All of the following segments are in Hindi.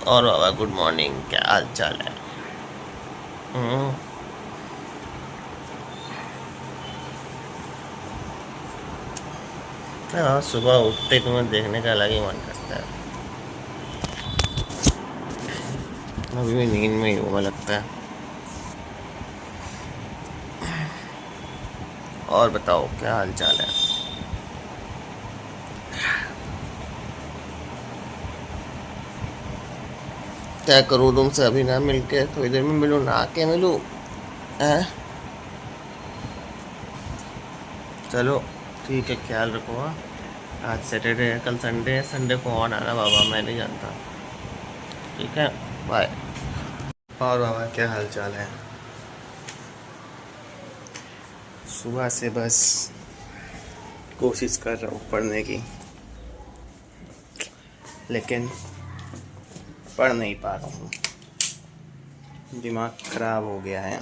और बाबा गुड मॉर्निंग, क्या हाल चाल है? हम्म। हाँ, सुबह उठते तुम्हें देखने का अलग ही मन करता है। अभी भी नींद में ही हुआ लगता है। और बताओ क्या हाल चाल है? क्या करूँ तुमसे अभी ना मिलके, थोड़ी देर में मिलूँ, ना के मिलूँ? हैं? चलो ठीक है, ख्याल रखो। हाँ, आज सैटरडे है, कल संडे है, संडे को ऑन आना बाबा, मैं नहीं जानता। ठीक है, बाय। और बाबा क्या हाल चाल है? सुबह से बस कोशिश कर रहा हूँ पढ़ने की, लेकिन पढ़ नहीं पा रहा हूँ। दिमाग खराब हो गया है।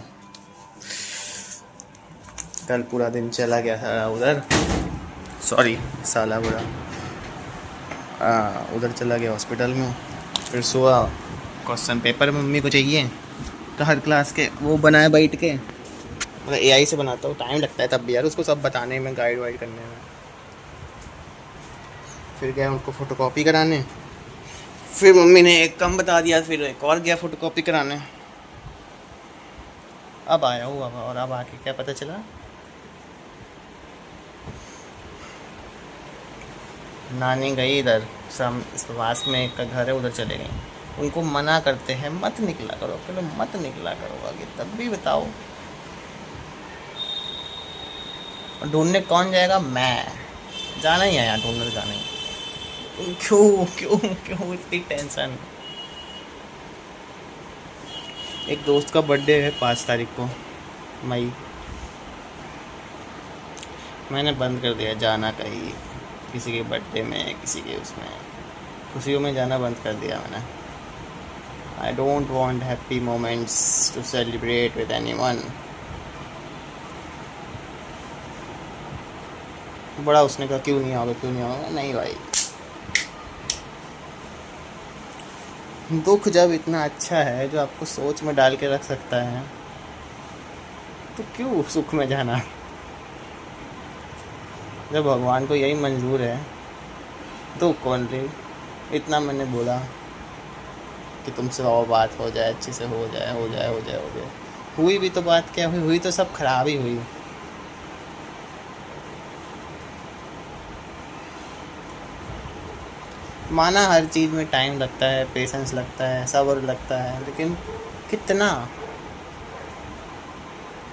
कल पूरा दिन चला गया था उधर, सॉरी साला बुरा, उधर चला गया हॉस्पिटल में। फिर सुबह क्वेश्चन पेपर मम्मी को चाहिए, तो हर क्लास के वो बनाए बैठ के, मतलब एआई से बनाता हूँ, टाइम लगता है तब भी यार उसको सब बताने में, गाइड वाइड करने में। फिर गया उनको फ़ोटोकॉपी कराने, फिर मम्मी ने एक कम बता दिया, फिर एक और गया फ़ोटोकॉपी कराने। अब आया हूँ अब, और अब आके क्या पता चला, नानी गई इधर सम इस पास में एक का घर है, उधर चले गई। उनको मना करते हैं मत निकला करो, चलो मत निकला करो आगे, तब भी बताओ। और ढूंढने कौन जाएगा? मैं जाना ही है यार, ढूंढने तो जाना ही है। क्यों क्यों क्यों इतनी टेंशन? एक दोस्त का बर्थडे है 5 तारीख को, मई। मैंने बंद कर दिया जाना कहीं, किसी के बर्थडे में, किसी के उसमें खुशियों में जाना बंद कर दिया मैंने। I don't want happy moments to celebrate with anyone. बड़ा उसने कहा क्यों नहीं आओगे, क्यों नहीं आओगे? नहीं भाई, दुख जब इतना अच्छा है जो आपको सोच में डाल के रख सकता है, तो क्यों सुख में जाना? जब भगवान को यही मंजूर है, दुख कौन ले? इतना मैंने बोला कि तुमसे और बात हो जाए, अच्छे से हो जाए, हो जाए, हो जाए, हो जाए। हुई भी तो बात क्या हुई? हुई तो सब खराब ही हुई। माना हर चीज़ में टाइम लगता है, पेशेंस लगता है, सब्र लगता है, लेकिन कितना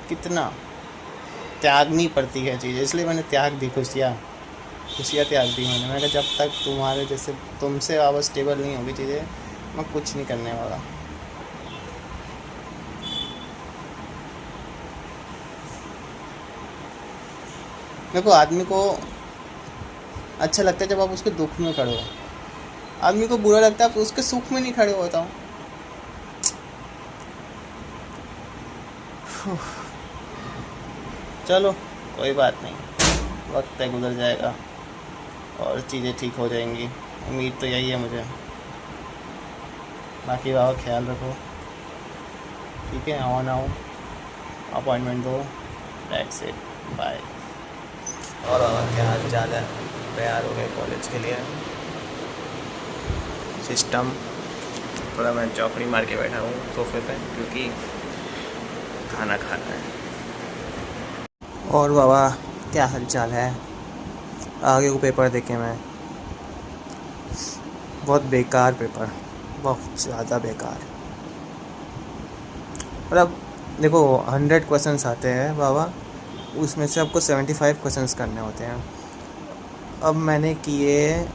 कितना त्यागनी पड़ती है चीज़। इसलिए मैंने त्याग दी, खुशियाँ खुशियाँ त्याग दी मैंने कहा जब तक तुम्हारे जैसे तुमसे वापस स्टेबल नहीं होगी चीज़ें, मैं कुछ नहीं करने वाला। देखो, आदमी को अच्छा लगता है जब आप उसके दुख में खड़े हो, आदमी को बुरा लगता है आप उसके सुख में नहीं खड़े होता हूँ। चलो कोई बात नहीं, वक्त है गुजर जाएगा और चीज़ें ठीक हो जाएंगी, उम्मीद तो यही है मुझे। बाकी बाबा ख्याल रखो, ठीक है? आओ ना, आओ, अपॉइंटमेंट दो, दैट्स इट, बाय। और बाबा क्या हाल चाल है? तैयार हो गए कॉलेज के लिए? सिस्टम थोड़ा, मैं चौकड़ी मार के बैठा हूँ सोफे पे, क्योंकि खाना खाना है। और बाबा क्या हाल चाल है? आगे को पेपर देखे मैं, बहुत बेकार पेपर, बहुत ज़्यादा बेकार। मतलब देखो, 100 क्वेश्चंस आते हैं बाबा, उसमें से आपको 75 क्वेश्चंस करने होते हैं। अब मैंने किए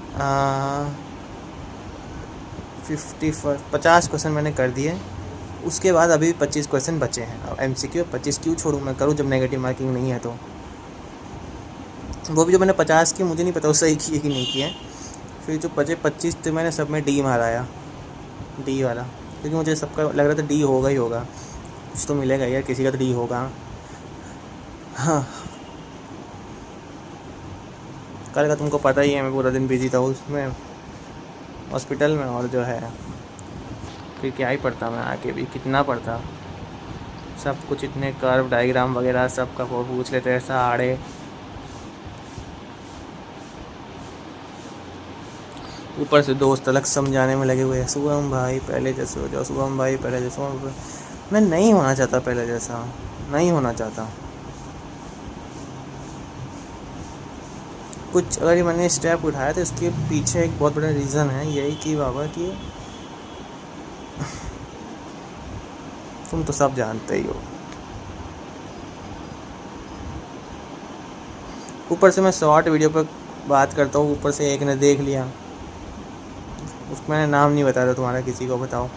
50 क्वेश्चन मैंने कर दिए, उसके बाद अभी 25 क्वेश्चन बचे हैं। अब MCQ 25 क्यों छोड़ूँ मैं, करूँ जब नेगेटिव मार्किंग नहीं है तो। वो भी जो मैंने 50 की, मुझे नहीं पता वो सही किए कि नहीं किए। फिर जो बचे 25 थे, मैंने सब में डी माराया, डी वाला, क्योंकि मुझे सबका लग रहा था डी होगा ही होगा, कुछ तो मिलेगा यार, किसी का तो डी होगा। हाँ, कल का तुमको पता ही है, मैं पूरा दिन बिजी था उसमें, हॉस्पिटल में, और जो है फिर क्या ही पढ़ता मैं आके भी, कितना पढ़ता। सब कुछ इतने कर्व डायग्राम वगैरह सब का वो पूछ लेते हैं सारे। ऊपर से दोस्त अलग समझाने में लगे हुए हैं, शुभम भाई पहले जैसे हो जाओ, शुभम भाई पहले जैसे हो। मैं नहीं होना चाहता पहले जैसा, नहीं होना चाहता। कुछ अगर मैंने स्टेप उठाया तो इसके पीछे एक बहुत बड़ा रीज़न है, यही कि बाबा कि तुम तो सब जानते ही हो। ऊपर से मैं शॉर्ट वीडियो पर बात करता हूँ, ऊपर से एक ने देख लिया, उसको मैंने नाम नहीं बताया था तुम्हारा, किसी को बताओ,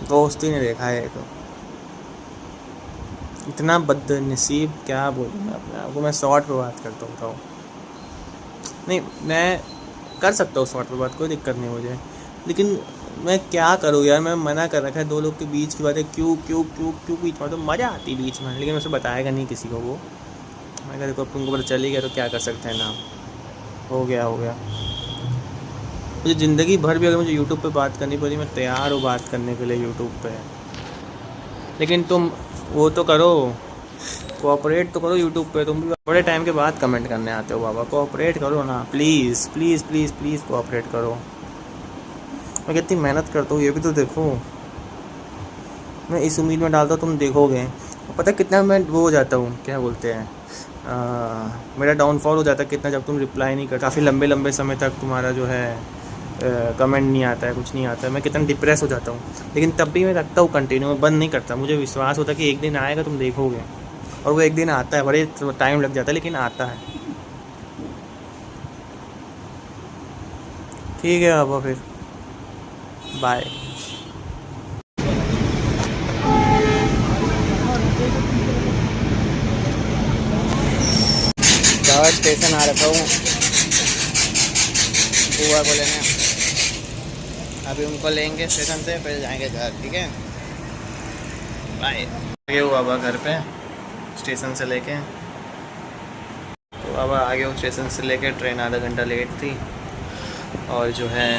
दोस्त ही ने देखा है। तो इतना बदनसीब क्या बोलूँ मैं अपने आप को। मैं शॉर्ट पे बात करता हूँ, बताओ। नहीं, मैं कर सकता हूँ शॉर्ट पे बात, कोई दिक्कत नहीं मुझे, लेकिन मैं क्या करूँ यार। मैं मना कर रखा है, दो लोग के बीच की बातें क्यों क्यों क्यों क्यों बीच में, तो मज़ा आती बीच में, लेकिन उसे बताएगा नहीं किसी को वो। मैं कहा देखो तुमको पता चल ही गया तो क्या कर सकते हैं ना, हो गया हो गया। मुझे ज़िंदगी भर भी अगर मुझे यूट्यूब पे बात करनी पड़ी, मैं तैयार हूँ बात करने के लिए यूट्यूब पे, लेकिन तुम वो तो करो, कोऑपरेट तो करो यूट्यूब पे। तुम भी बड़े टाइम के बाद कमेंट करने आते हो बाबा, कोऑपरेट करो ना please please please please, cooperate करो। मैं कितनी मेहनत करता हूँ ये भी तो देखो। मैं इस उम्मीद में डालता हूँ तुम देखोगे, पता कितना मैं वो हो जाता हूँ, क्या बोलते हैं, मेरा डाउनफॉल हो जाता है कितना, जब तुम रिप्लाई नहीं कर, काफ़ी लंबे लंबे समय तक तुम्हारा जो है कमेंट नहीं आता है, कुछ नहीं आता है, मैं कितना डिप्रेस हो जाता हूँ। लेकिन तब भी मैं रखता हूँ कंटिन्यू, मैं बंद नहीं करता। मुझे विश्वास होता है कि एक दिन आएगा तुम देखोगे, और वो एक दिन आता है, बड़े टाइम लग जाता है लेकिन आता है। ठीक है अब फिर बाय। जवाहर स्टेशन आ रखा हूँ बुआ को लेने, अभी उनको लेंगे स्टेशन से, फिर जाएंगे घर। ठीक है बाय। आगे हुआ बाबा घर पे स्टेशन से लेके, तो बाबा आगे हूँ स्टेशन से लेके, ट्रेन आधा घंटा लेट थी, और जो है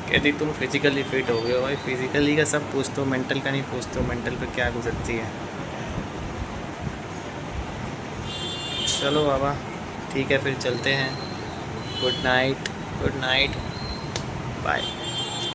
कहती तुम फिज़िकली फिट हो गए हो। भाई फिज़िकली का सब पूछते हो, मेंटल का नहीं पूछते हो, मेंटल पे क्या गुजरती है। चलो बाबा ठीक है फिर चलते हैं। Good night, good night, bye.